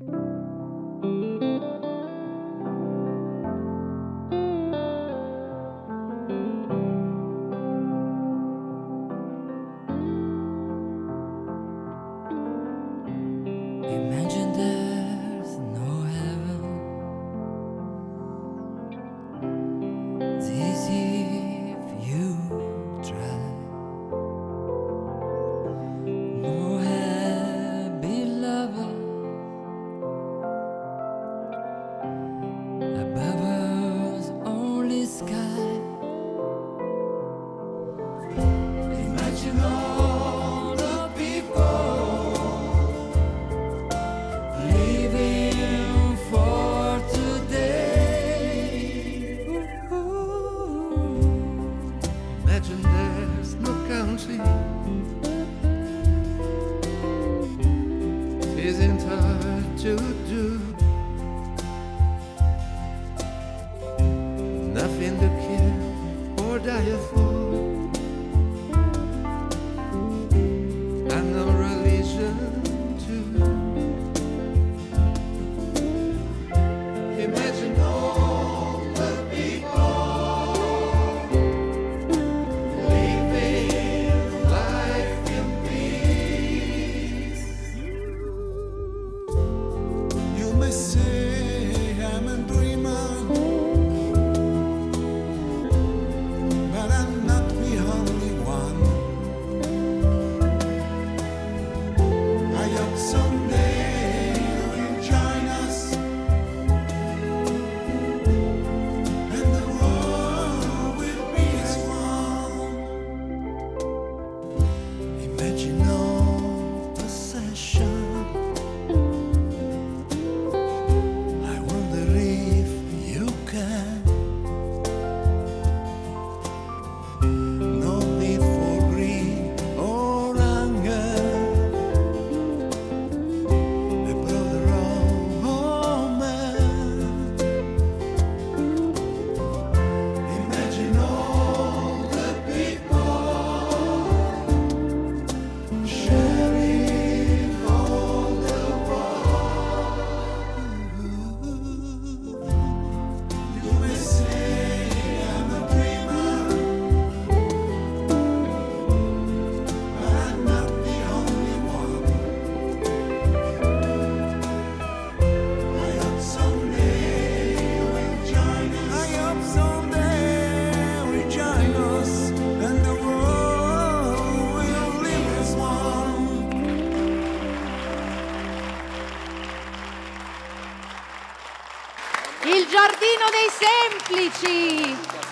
Imagine there's no heaven. It's easy if you try. No happy lover above us, only sky. Imagine all the people living for today. Imagine there's no country, isn't hard to do. Nothing to kill or die for, and no religion too. Imagine all the people living life in peace. You may say I'm a dreamer, but I'm not the only one. I hope someday you'll join us, and the world will be as one. Imagine all possession. I wonder if you can. No need for greed or anger. A brother or man. Imagine all the people sharing all the world. You may say I'm a dreamer, but I'm not the only one. I hope someday you'll join us. I hope someday you'll join us, and the world will live as one. Il Giardino dei Semplici.